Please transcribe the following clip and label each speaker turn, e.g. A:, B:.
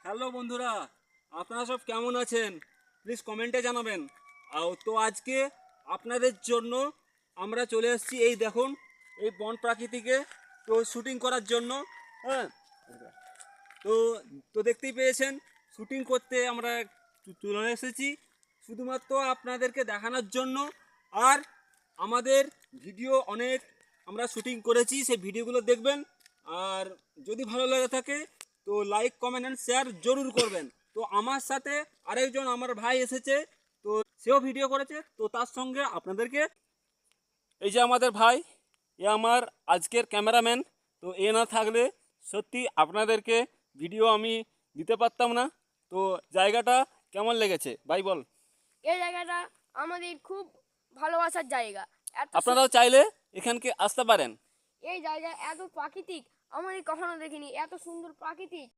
A: Hello বন্ধুরা, আপনারা সব কেমন আছেন? প্লিজ কমেন্টে জানাবেন। তো আজকে আপনাদের জন্য আমরা চলে এসেছি, এই দেখুন, এই বন প্রাকৃতিকে তো শুটিং করার জন্য। হ্যাঁ, তো তো দেখতেই পেয়েছেন, শুটিং করতে আমরা চলে এসেছি শুধুমাত্র আপনাদেরকে দেখানোর জন্য। আর আমাদের ভিডিও অনেক আমরা শুটিং করেছি, সেই ভিডিওগুলো দেখবেন। আর যদি ভালো লেগে থাকে তো লাইক কমেন্ট অ্যান্ড শেয়ার জরুর করবেন। তো আমার সাথে আরেকজন আমার ভাই এসেছে, তো সেও ভিডিও করেছে, তো তার সঙ্গে আপনাদেরকে, এই যে আমাদের ভাই, এ আমার আজকের ক্যামেরাম্যান। তো এ না থাকলে সত্যি আপনাদেরকে ভিডিও আমি দিতে পারতাম না। তো জায়গাটা কেমন লেগেছে ভাই বল?
B: এই জায়গাটা আমাদের খুব ভালোবাসার জায়গা।
A: আপনারাও চাইলে এখানকে আসতে পারেন।
B: এই জায়গা এত প্রাকৃতিক, আমাদের কখনো দেখিনি এত সুন্দর প্রাকৃতিক।